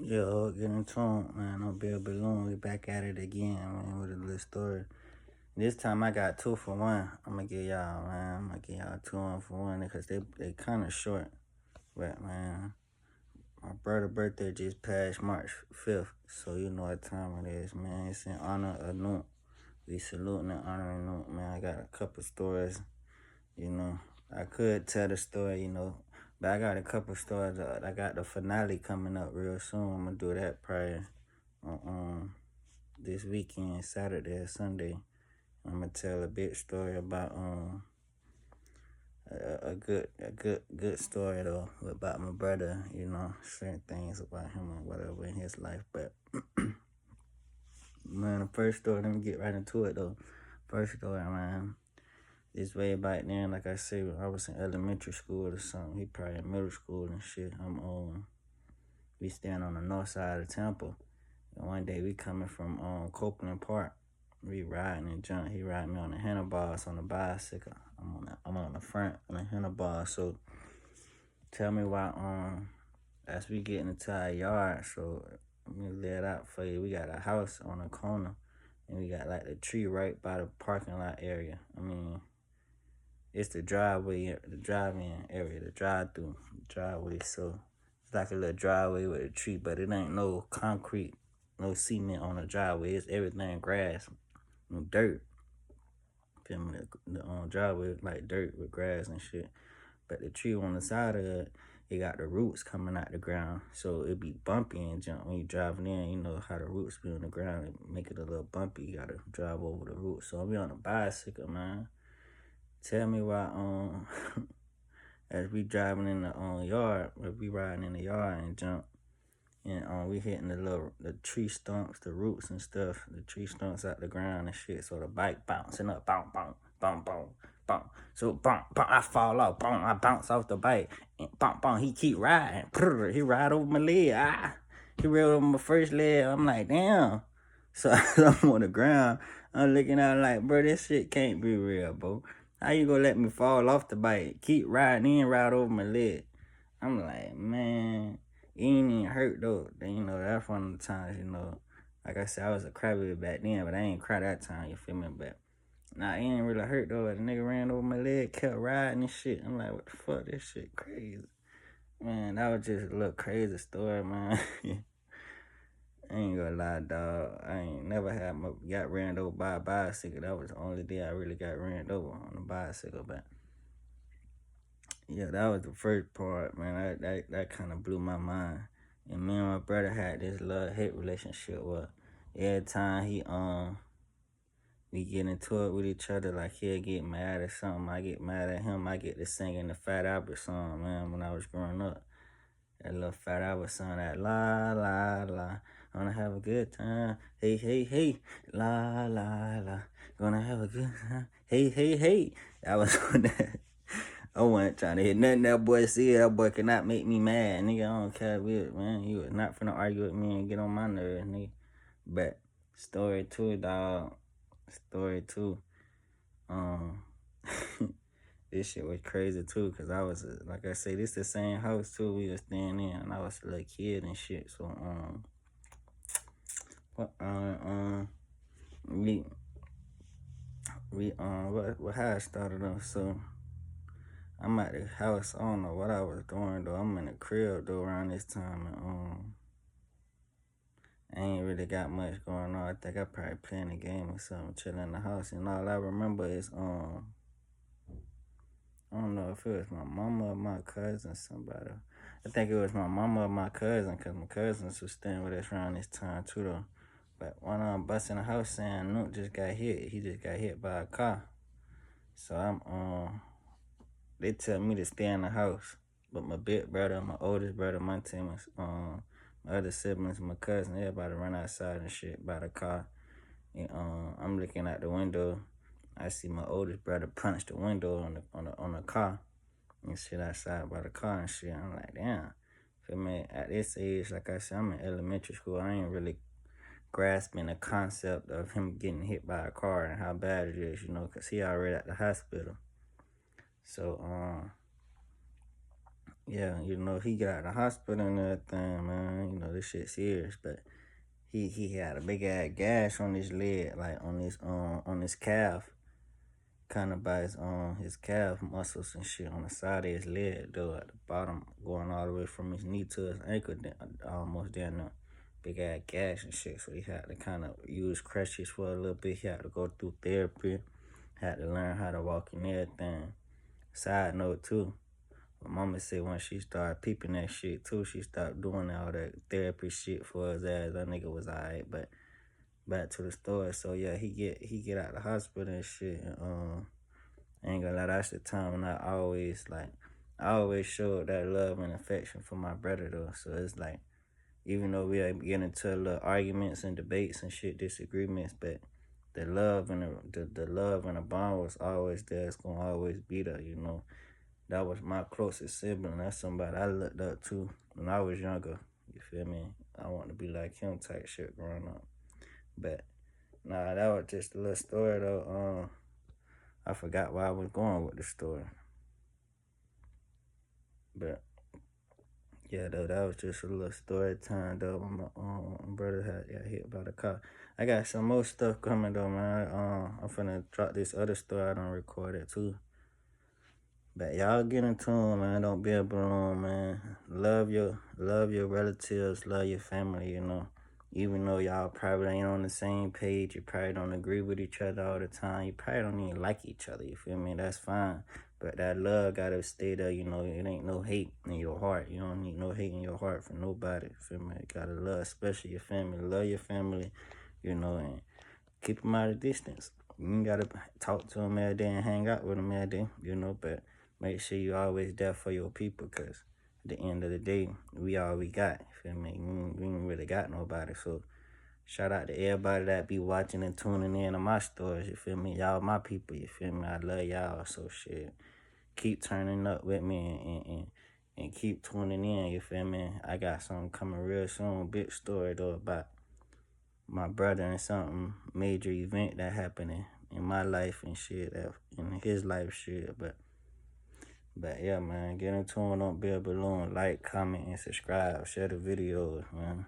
Yo, get into it, man. I'm Bill Balloon. We back at it again, man, with a little story. This time I got 2 for 1. I'm gonna give y'all, man. I'm gonna give y'all 2 for 1 because they kind of short. But, man, my brother's birthday just passed March 5th. So you know what time it is, man. It's in honor of Noot. We saluting and honoring Noot, man. I got a couple stories, you know. I could tell the story, but I got a couple stories. I got the finale coming up real soon. I'm gonna do that prior this weekend, Saturday or Sunday. I'm gonna tell a big story about a good story though about my brother. Certain things about him or whatever in his life. But man, the first story. Let me get right into it though. First story, man. This way back then, like I said, when I was in elementary school or something. He probably in middle school and shit. We stand on the north side of Tampa. And one day we coming from Copeland Park. We riding and jump. He riding me on the handlebars on the bicycle. I'm on the front on the handlebars. So tell me why as we get into our yard, so let me lay it out for you. We got a house on a corner and we got like the tree right by the parking lot area. It's the driveway, the drive-in area, the drive-through driveway. So it's like a little driveway with a tree, but it ain't no concrete, no cement on the driveway. It's everything grass, dirt. Feel me? The driveway like dirt with grass and shit. But the tree on the side of it got the roots coming out the ground. So it be bumpy and jump when you driving in. You know how the roots be on the ground and make it a little bumpy. You gotta drive over the roots. So I be on a bicycle, man. Tell me why as we driving in the yard, we riding in the yard and jump, and we hitting the tree stumps, the roots and stuff, the tree stumps out the ground and shit. So the bike bouncing up, bounce, bounce, bounce, bounce, bounce. So bounce, bounce, I fall off, bounce, I bounce off the bike, and bounce, bounce. He keep riding, he ride over my leg, he rode over my first leg. I'm like, damn. So I'm on the ground. I'm looking at him like, bro, this shit can't be real, bro. How you gonna let me fall off the bike? Keep riding in, ride over my leg. I'm like, man, it ain't even hurt though. Then, that's one of the times, like I said, I was a crybaby back then, but I ain't cry that time, you feel me? But nah, it ain't really hurt though. The nigga ran over my leg, kept riding and shit. I'm like, what the fuck? This shit crazy. Man, that was just a little crazy story, man. I ain't gonna lie, dog. I ain't never got ran over by a bicycle. That was the only day I really got ran over on a bicycle. But yeah, that was the first part, man. That kind of blew my mind. And me and my brother had this love hate relationship where every time we get into it with each other, like he'll get mad or something. I get mad at him. I get to singing the Fat Albert song, man, when I was growing up. That little Fat Albert song, that la la la. Gonna have a good time. Hey, hey, hey. La la la. Gonna have a good time. Hey, hey, hey. That was on that. I wasn't trying to hit nothing that boy said. That boy could not make me mad. Nigga, I don't care with it, man. He was not finna argue with me and get on my nerves, nigga. But story 2, dog. Story 2. Um This shit was crazy too, cause I was like I say, this the same house too we was staying in, and I was a little kid and shit. So what we what how it started off. So I'm at the house. I don't know what I was doing though. I'm in the crib though around this time, and I ain't really got much going on. I think I probably playing a game or something, chilling in the house, and all I remember is I don't know if it was my mama or my cousin, somebody. I think it was my mama or my cousin, because my cousins was staying with us around this time too, though. But one of them busting the house saying Nook just got hit. He just got hit by a car. So they tell me to stay in the house. But my big brother, my oldest brother, my team, my other siblings, my cousin, everybody run outside and shit by the car. And I'm looking out the window. I see my oldest brother punch the window on the car and shit outside by the car and shit. I'm like, damn. Feel me? At this age, like I said, I'm in elementary school. I ain't really grasping the concept of him getting hit by a car and how bad it is, because he already at the hospital. So, yeah, you know, he got out of the hospital and everything, man. You know, this shit serious, but he had a big ass gash on his leg, like on his calf, kind of by his calf muscles and shit on the side of his leg, though, at the bottom, going all the way from his knee to his ankle, almost down there. Big ass gash and shit. So he had to kind of use crutches for a little bit. He had to go through therapy. Had to learn how to walk and everything. Side note too. My mama said when she started peeping that shit too, she stopped doing all that therapy shit for his ass. That nigga was alright, but back to the story. So yeah, he get out of the hospital and shit. And, I ain't gonna lie, that's the time when I always showed that love and affection for my brother though. So it's like, even though we get into little arguments and debates and shit, disagreements, but the love and the love and the bond was always there. It's gonna always be there, you know. That was my closest sibling. That's somebody I looked up to when I was younger. You feel me? I want to be like him type shit growing up. But nah, that was just a little story though. I forgot where I was going with the story. But yeah, though, that was just a little story time though. When my brother got hit by the car. I got some more stuff coming though, man. I'm finna drop this other story I done recorded too. But y'all get in tune, man. Don't be a balloon, man. Love your relatives, love your family, you know. Even though y'all probably ain't on the same page, you probably don't agree with each other all the time. You probably don't even like each other, you feel me? That's fine. But that love gotta stay there, you know. It ain't no hate in your heart. You don't need no hate in your heart for nobody, you feel me? You gotta love, especially your family. Love your family, you know, and keep them at a distance. You ain't gotta talk to them every day and hang out with them every day, you know, but make sure you always there for your people, because at the end of the day, we all we got, you feel me? We ain't really got nobody, so shout out to everybody that be watching and tuning in to my stories, you feel me? Y'all my people, you feel me? I love y'all, so shit. Keep turning up with me and keep tuning in, you feel me? I got something coming real soon, big story though about my brother and something major event that happened in my life and shit, that in his life shit. But yeah, man, get in tune, don't be a balloon, like, comment, and subscribe, share the videos, man.